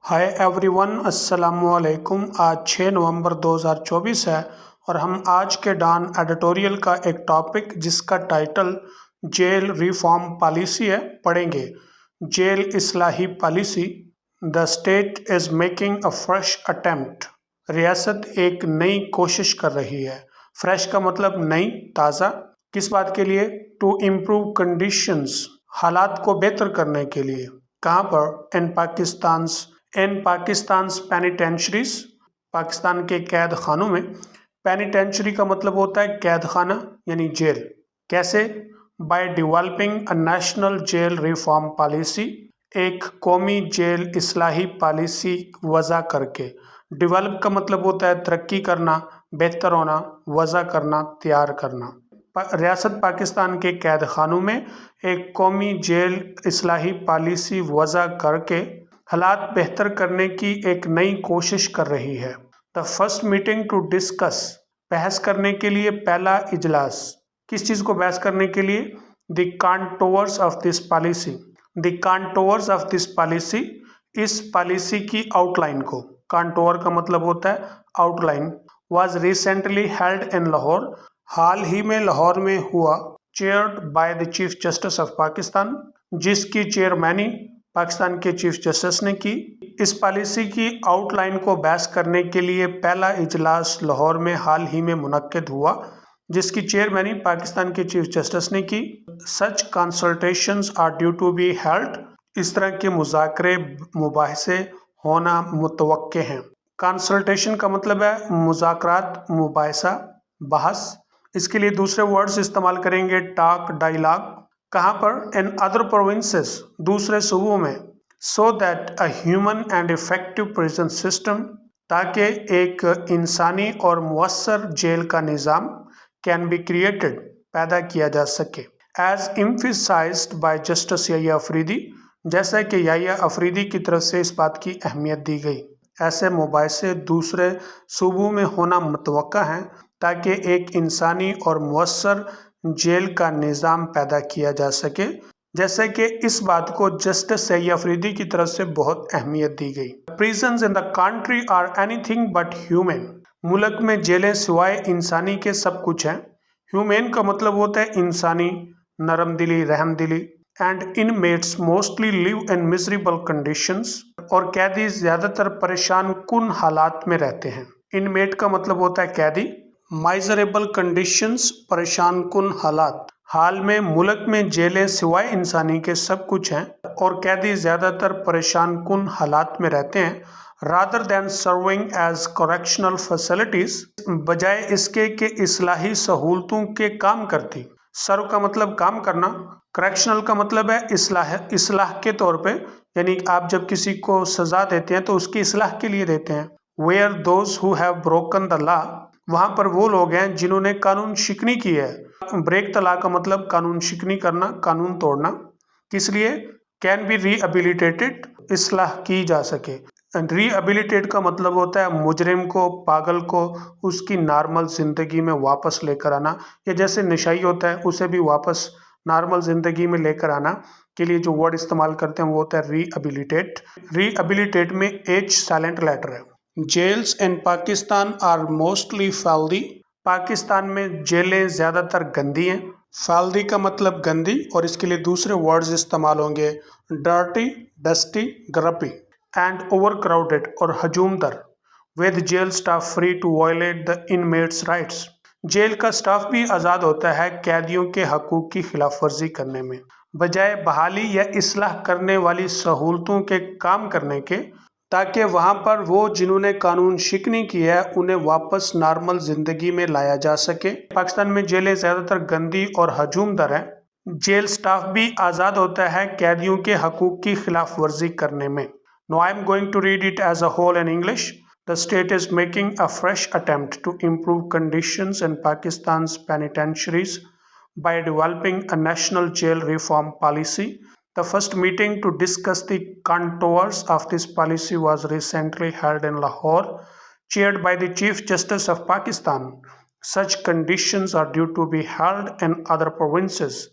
Hi everyone, अस्सलाम वालेकुम। आज 6 नवंबर 2024 है और हम आज के डॉन एडिटोरियल का एक टॉपिक जिसका टाइटल जेल रिफॉर्म पॉलिसी है पढ़ेंगे। जेल इस्लाही policy. The state is making a fresh attempt. रियासत एक नई कोशिश कर रही है। फ्रेश का मतलब नई, ताज़ा। किस बात के लिए? टू इम्प्रूव कंडीशंस, हालात को बेहतर करने के लिए। कहाँ पर? इन पाकिस्तान पेनिटेंशरीज, पाकिस्तान के कैद खानों में। पेनिटेंशरी का मतलब होता है कैद खाना यानी जेल। कैसे? By developing a national jail reform policy, एक कौमी जेल इस्लाही पॉलिसी वज़ा करके। डेवलप का मतलब होता है तरक्की करना, बेहतर होना, वज़ा करना, तैयार करना। रियासत पाकिस्तान के कैद खानों में एक कौमी जेल इस्लाही पॉलिसी वज़ा करके हालात बेहतर करने की एक नई कोशिश कर रही है। The first meeting to discuss, बहस करने के लिए पहला इजलास। किस चीज़ को बहस करने के लिए? The contours of this policy. The contours of this policy, इस पॉलिसी की आउटलाइन को। कॉन्टोवर का मतलब होता है outline. Was recently held in Lahore, हाल ही में लाहौर में हुआ। Chaired by the chief justice of Pakistan, जिसकी चेयरमैनी पाकिस्तान के चीफ जस्टिस ने की। इस पॉलिसी की आउटलाइन को बहस करने के लिए पहला इजलास लाहौर में हाल ही में मुनक्किद हुआ, जिसकी चेयरमैनी पाकिस्तान के चीफ जस्टिस ने की। Such consultations are due to be held, इस तरह के मुज़ाकरे मुबाहिसे होना मुतवक्के हैं। कंसल्टेशन का मतलब है मुज़ाकरात, मुबाहिसा, बहस। इसके लिए दूसरे वर्ड्स इस्तेमाल करेंगे टॉक, डायलॉग। कहाँ पर? इन अदर प्रोविंसेस, दूसरे सूबों में। So that a human and effective prison system, ताकि एक इंसानी और मुअस्सर जेल का निज़ाम कैन बी क्रिएटेड, पैदा किया जा सके। As emphasised by justice Yahya Afridi, जैसा कि याहिया अफरीदी की तरफ से इस बात की अहमियत दी गई। ऐसे मुबाहिसे दूसरे सूबों में होना मुतवक्का है ताकि एक इंसानी और मुअस्सर जेल का निज़ाम पैदा किया जा सके, जैसे कि इस बात को जस्टिस याहिया अफरीदी की तरफ से बहुत अहमियत दी गई। Prisons in the country are anything but human, मुल्क में जेलें सिवाय इंसानी के सब कुछ हैं। ह्यूमन का मतलब होता है इंसानी, नरम दिली, रहम दिली। And inmates mostly live in miserable conditions, और कैदी ज़्यादातर परेशान कुन हालात में रहते हैं। इनमेट का मतलब होता है कैदी। माइजरेबल कंडीशंस, परेशान कुन हालात। हाल में मुल्क में जेलें सिवाय इंसानी के सब कुछ हैं और कैदी ज़्यादातर परेशान कुन हालात में रहते हैं। Rather than serving as correctional facilities, बजाय इसके कि इस्लाही सहूलतों के काम करती। सर्व का मतलब काम करना, करेक्शनल का मतलब है इस्लाह के तौर पे, यानी आप जब किसी को सज़ा देते हैं तो उसकी इस्लाह के लिए देते हैं। Where those who have broken the law, वहाँ पर वो लोग हैं जिन्होंने कानून शिकनी की है। ब्रेक द लॉ का मतलब कानून शिकनी करना, कानून तोड़ना। किस लिए? कैन बी रीहैबिलिटेटेड, इस्लाह की जा सके। रीहैबिलिटेट का मतलब होता है मुजरिम को, पागल को उसकी नॉर्मल ज़िंदगी में वापस लेकर आना, या जैसे नशाई होता है उसे भी वापस नॉर्मल ज़िंदगी में लेकर आना के लिए जो वर्ड इस्तेमाल करते हैं वो होता है रीहैबिलिटेट। रीहैबिलिटेट में एच साइलेंट लेटर है। Jails in Pakistan are mostly filthy, Pakistan में जेलें ज़्यादातर गंदी हैं। फैल्दी का मतलब गंदी, और इसके लिए दूसरे वर्ड्स इस्तेमाल होंगे dirty, dusty, grubby. And overcrowded, और हजूम दर। With jail staff free to violate the inmates rights, jail का स्टाफ भी आज़ाद होता है कैदियों के हकूक़ की खिलाफ वर्जी करने में, बजाय बहाली या इस्लाह करने वाली सहूलतों के काम करने के, ताकि वहाँ पर वो जिन्होंने कानून शिकनी की है उन्हें वापस नॉर्मल ज़िंदगी में लाया जा सके। पाकिस्तान में जेलें ज़्यादातर गंदी और हजूम दर हैं। जेल स्टाफ भी आज़ाद होता है कैदियों के हकूक़ की खिलाफ वर्जी करने में। Now I am going to read it as a whole in English. The state is making a fresh attempt to improve conditions in Pakistan's penitentiaries by developing a national jail reform policy. The first meeting to discuss the contours of this policy was recently held in Lahore, chaired by the Chief Justice of Pakistan. Such conditions are due to be held in other provinces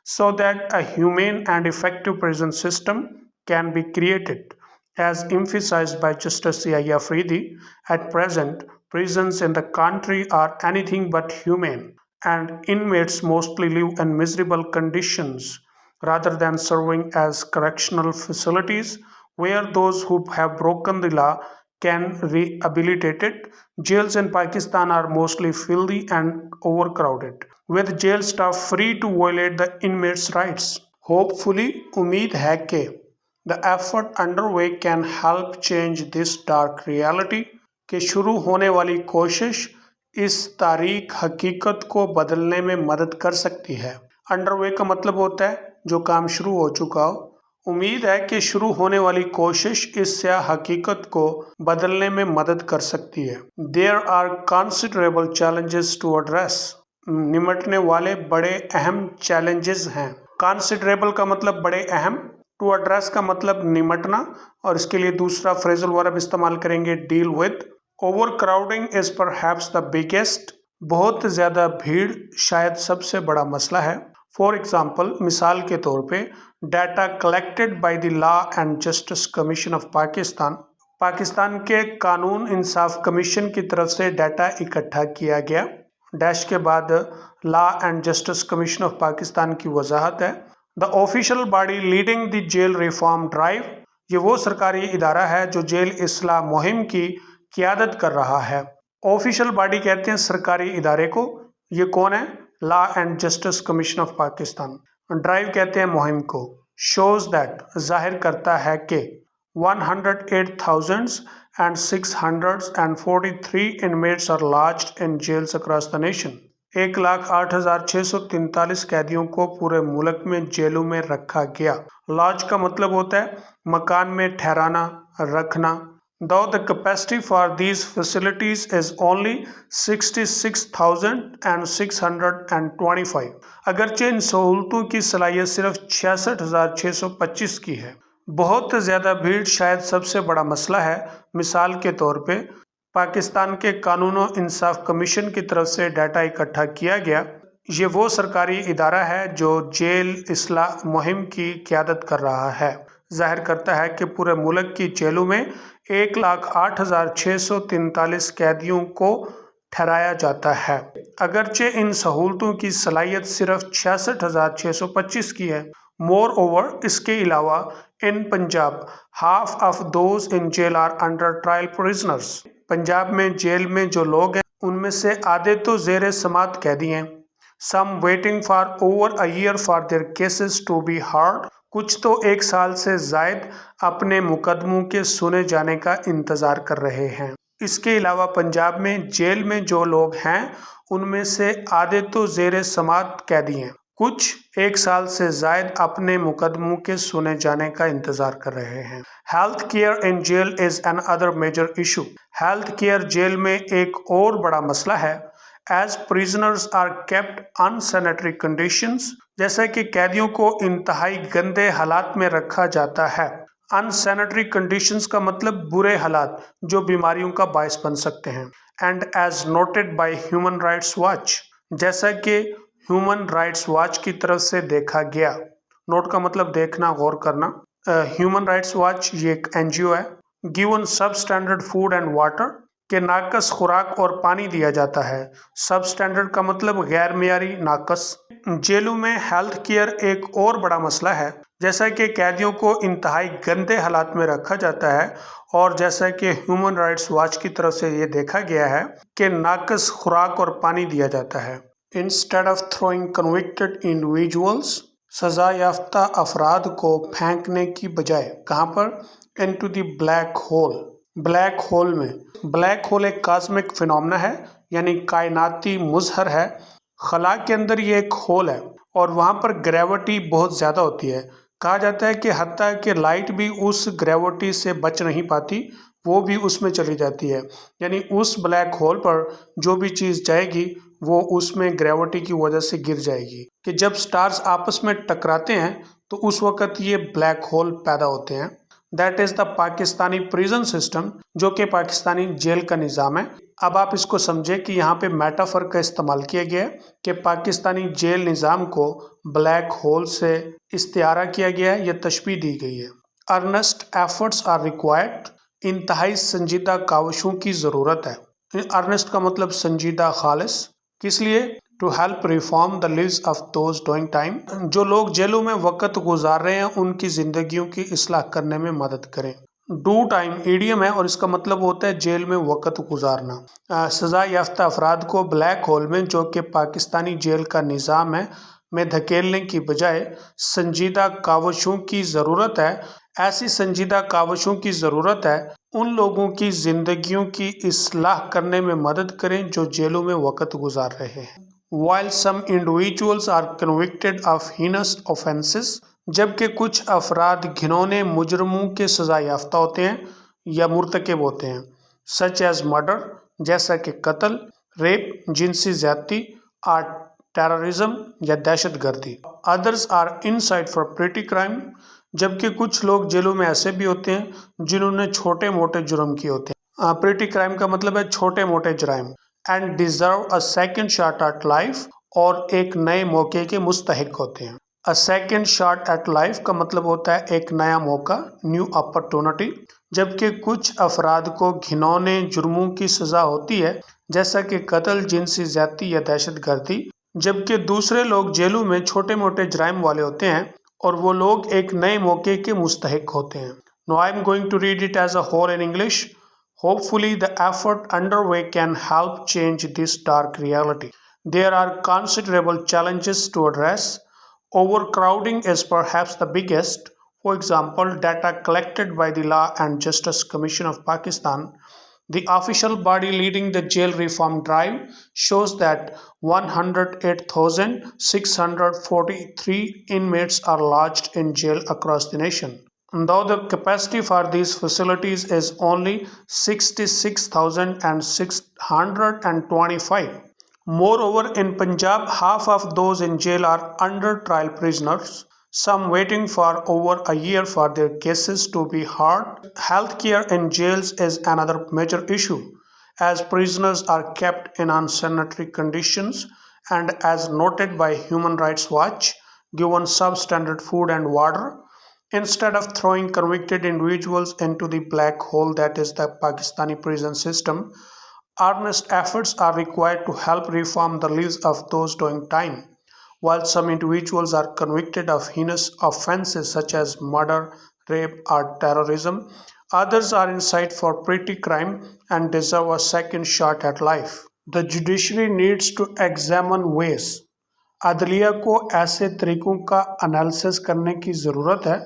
so that a humane and effective prison system can be created. As emphasized by Justice Yahya Afridi, at present, prisons in the country are anything but humane, and inmates mostly live in miserable conditions rather than serving as correctional facilities where those who have broken the law can rehabilitated. Jails in Pakistan are mostly filthy and overcrowded, with jail staff free to violate the inmates' rights. Hopefully, उम्मीद है कि the effort underway can help change this dark reality कि शुरू होने वाली कोशिश इस तारीख हकीकत को बदलने में मदद कर सकती है। अंडरवे का मतलब होता है जो काम शुरू हो चुका हो। उम्मीद है कि शुरू होने वाली कोशिश इस हकीकत को बदलने में मदद कर सकती है। There are considerable challenges to address. निमटने वाले बड़े अहम challenges हैं। Considerable का मतलब बड़े अहम, to address का मतलब निमटना, और इसके लिए दूसरा phrasal verb इस्तेमाल करेंगे deal with. Overcrowding is perhaps the biggest. बहुत ज़्यादा भीड़ शायद सबसे बड़ा मसला है। फॉर एग्जाम्पल, मिसाल के तौर पे, data collected by the law and justice commission of Pakistan, Pakistan के कानून इंसाफ कमीशन की तरफ से डाटा इकट्ठा किया गया, डैश के बाद law and justice commission of Pakistan की वजाहत है। The official body leading the jail reform drive, ये वो सरकारी इदारा है जो जेल इस्लाह मुहिम की क़ियादत कर रहा है। ऑफिशियल बॉडी कहते हैं सरकारी इदारे को, ये कौन है? Law and justice commission of Pakistan. Drive कहते हैं मुहिम को। शोज दैट, जाहिर करता है कि 108,643 inmates are lodged in jails across the nation. 1,08,643 कैदियों को पूरे मुल्क में जेलों में रखा गया। लॉज का मतलब होता है मकान में ठहराना, रखना। Though the capacity for these facilities is only 66,625, अगरचे इन सहूलतों की सलाहियत सिर्फ 66,625 की है। बहुत ज़्यादा भीड़ शायद सबसे बड़ा मसला है। मिसाल के तौर पे, पाकिस्तान के कानून और इंसाफ कमीशन की तरफ से डाटा इकट्ठा किया गया, ये वो सरकारी इदारा है जो जेल इस्लाह मुहिम की क़ियादत कर रहा है। जाहिर करता है कि पूरे मुल्क की जेलों में 1,08,643 कैदियों को ठहराया जाता है, अगरचे इन सहूलतों की सलाहियत सिर्फ 66,625 की है। मोर ओवर, इसके अलावा, in Punjab half of those in jail are under trial prisoners, Punjab में जेल में जो लोग हैं उनमें से आधे तो जेर समात कैदी हैं। Some waiting for over a year for their cases to be heard, कुछ तो 1 साल से जायद अपने मुकदमों के सुने जाने का इंतज़ार कर रहे हैं। इसके अलावा पंजाब में जेल में जो लोग हैं उनमें से आधे तो जेर समात कैदी हैं, कुछ 1 साल से जायद अपने मुकदमों के सुने जाने का इंतज़ार कर रहे हैं। Health care in jail is another major issue, health care jail में एक और बड़ा मसला है। As prisoners are kept unsanitary conditions, जैसे कि कैदियों को इंतहाई गंदे हालात में रखा जाता है। अनसैनिटरी कंडीशंस का मतलब बुरे हालात जो बीमारियों का बायस बन सकते हैं। And as noted by Human Rights Watch, जैसा कि ह्यूमन राइट्स वॉच की तरफ से देखा गया। नोट का मतलब देखना, गौर करना। ह्यूमन राइट्स वॉच ये एक NGO है। गिवन सब स्टैंडर्ड फूड एंड वाटर, के नाकस खुराक और पानी दिया जाता है। सब स्टैंडर्ड का मतलब गैर मियारी, नाकस। जेलों में हेल्थ केयर एक और बड़ा मसला है। जैसा कि कैदियों को इंतहाई गंदे हालात में रखा जाता है, और जैसा कि ह्यूमन राइट्स वॉच की तरफ से ये देखा गया है कि नाकस खुराक और पानी दिया जाता है। Instead of throwing convicted individuals, सजा याफ्ता अफराद को फेंकने की बजाय, कहाँ पर? Into the black hole, black hole में। ब्लैक होल एक कॉस्मिक फिनोमेना है, यानी कायनाती मुजहर है। खला के अंदर ये एक होल है और वहाँ पर ग्रेविटी बहुत ज़्यादा होती है। कहा जाता है कि हत्ता कि लाइट भी उस ग्रेविटी से बच नहीं पाती, वो भी उसमें चली जाती है। यानी उस ब्लैक होल पर जो भी चीज़ जाएगी वो उसमें ग्रेविटी की वजह से गिर जाएगी। कि जब स्टार्स आपस में टकराते हैं तो उस वक़्त ये ब्लैक होल पैदा होते हैं। That is the Pakistani prison system, जो कि पाकिस्तानी जेल का निज़ाम है। अब आप इसको समझें कि यहाँ पे मेटाफर का इस्तेमाल किया गया है कि पाकिस्तानी जेल निज़ाम को ब्लैक होल से इस्तिआरा किया गया है या तशबीह दी गई है। अर्नेस्ट एफर्ट्स आर रिक्वायर्ड, इंतहाई संजीदा कावशों की ज़रूरत है। अर्नेस्ट का मतलब संजीदा, खालिस। किस लिए? To help reform the lives of those doing time, जो लोग जेलों में वक्त गुजार रहे हैं उनकी ज़िंदगियों की इस्लाह करने में मदद करें। डू टाइम ईडियम है और इसका मतलब होता है जेल में वक्त गुजारना। सज़ा याफ्ता अफराद को ब्लैक होल में, जो कि पाकिस्तानी जेल का निज़ाम है, में धकेलने की बजाय संजीदा कावशों की ज़रूरत है। ऐसी संजीदा कावशों की ज़रूरत है उन लोगों की ज़िंदगियों की इस्लाह करने में मदद करें जो जेलों में वक्त गुजार रहे हैं। While some individuals are convicted of heinous offences, जबकि कुछ अफराद घिनौने मुजरमों के सज़ा याफ्ता होते हैं या मुर्तकब होते हैं, सच एज मर्डर, जैसा कि कत्ल, रेप, जिनसी ज़्यादती, और टेररिज्म या दहशत गर्दी। Others are inside for petty crime, जबकि कुछ लोग जेलों में ऐसे भी होते हैं जिन्होंने छोटे मोटे जुर्म किए होते हैं। पेटी क्राइम का मतलब है छोटे मोटे जुराइम। And deserve a second shot at life, और एक नए मौके के मुस्तहिक होते हैं। A second shot at life का मतलब होता है एक नया मौका, न्यू अपॉर्चुनिटी। जबकि कुछ अफराद को घिनौने जुर्मों की सज़ा होती है, जैसा कि कत्ल, जिनसी ज़्यादती या दहशत गर्दी। जबकि दूसरे लोग जेलों में छोटे मोटे जुराइम वाले होते हैं और वो लोग एक नए मौके के मुस्तहिक होते हैं। Now I am going to read it as a whole in English. Hopefully the effort underway can help change this dark reality. There are considerable challenges to address. Overcrowding is perhaps the biggest. For example, data collected by the Law and Justice Commission of Pakistan, the official body leading the jail reform drive, shows that 108,643 inmates are lodged in jail across the nation, though the capacity for these facilities is only 66,625. Moreover, in Punjab, half of those in jail are under trial prisoners, some waiting for over a year for their cases to be heard. Healthcare in jails is another major issue, as prisoners are kept in unsanitary conditions and, as noted by Human Rights Watch, given substandard food and water, instead of throwing convicted individuals into the black hole that is the Pakistani prison system. Earnest efforts are required to help reform the lives of those doing time. While some individuals are convicted of heinous offenses such as murder, rape, or terrorism, others are inside for petty crime and deserve a second shot at life. The judiciary needs to examine ways. अदलिया को ऐसे तरीक़ों का analysis करने की ज़रूरत है।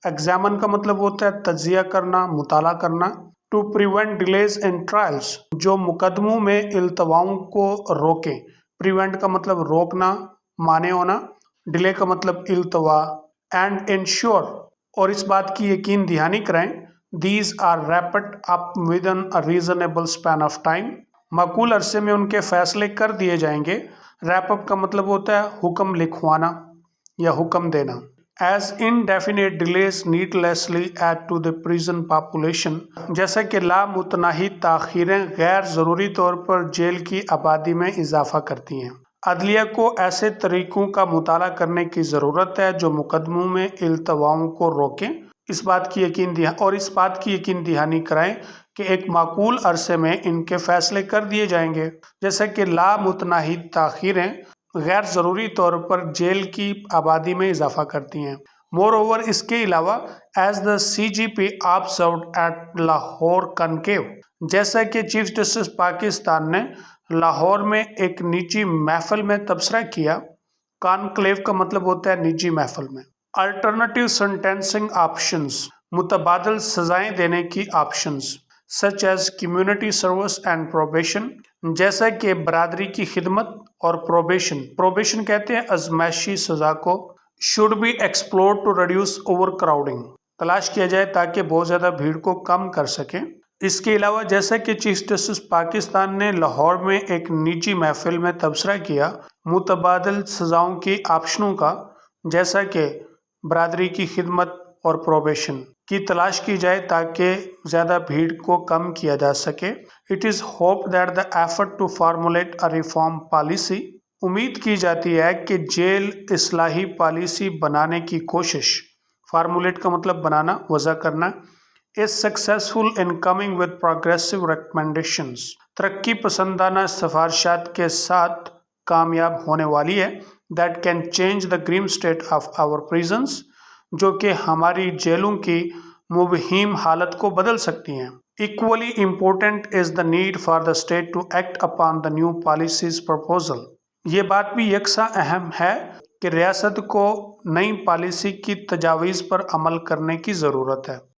एग्जामन का मतलब होता है तज्जिया करना, मुताला करना। To prevent delays in trials, जो मुकदमों में इल्तवाओं को रोकें। प्रिवेंट का मतलब रोकना, माने होना। डिले का मतलब इल्तवा। एंड इंश्योर, और इस बात की यकीन दहानी कराएं, these are wrapped up within a reasonable span of time, माकूल अरसे में उनके फैसले कर दिए जाएंगे। रैप अप का मतलब होता है हुक्म लिखवाना या हुक्म देना। As indefinite delays needlessly add to the prison population, जैसा कि लामुतनाही ताख़ीरें गैर ज़रूरी तौर पर जेल की आबादी में इजाफा करती हैं। अदलिया को ऐसे तरीक़ों का मुताला करने की ज़रूरत है जो मुकदमों में इल्तवाओं को रोकें। इस बात की यकीन दहानी कराएं कि एक माकूल अरसे में इनके फैसले कर दिए जाएंगे, जैसा कि लामुतनाही ताख़ीरें गैर ज़रूरी तौर पर जेल की आबादी में इजाफा करती हैं। मोर ओवर, इसके अलावा, as the CGP observed at Lahore conclave, जैसा कि चीफ जस्टिस पाकिस्तान ने लाहौर में एक निजी महफिल में तबसरा किया। कॉन्क्लेव का मतलब होता है निजी महफिल में। अल्टरनेटिव सेंटेंसिंग ऑप्शंस, मुतबादल सजाएं देने की options, such as community service and probation, जैसा कि बरादरी की खिदमत और प्रोबेशन कहते हैं आजमाइशी सज़ा को। Should be explore to reduce overcrowding, तलाश किया जाए ताकि बहुत ज़्यादा भीड़ को कम कर सकें। इसके अलावा, जैसा कि चीफ जस्टिस पाकिस्तान ने लाहौर में एक निजी महफिल में तबसरा किया, मुतबादल सज़ाओं की ऑप्शनों का, जैसा कि बरादरी की खिदमत और प्रोबेशन की तलाश की जाए ताकि ज़्यादा भीड़ को कम किया जा सके। It is hope that the effort to formulate a reform policy, उम्मीद की जाती है कि जेल इस्लाही पॉलिसी बनाने की कोशिश, فارمولیٹ کا مطلب بنانا، وضع کرنا۔ Is successful in coming with progressive recommendations, ترقی پسندانہ سفارشات کے ساتھ کامیاب ہونے والی ہے۔ That can change the grim state of our prisons, جو کہ ہماری جیلوں کی مبہم حالت کو بدل سکتی ہیں۔ Equally important is the need for the state to act upon the new policies proposal, یہ بات بھی یکساں اہم ہے کہ ریاست کو نئی پالیسی کی تجاویز پر عمل کرنے کی ضرورت ہے۔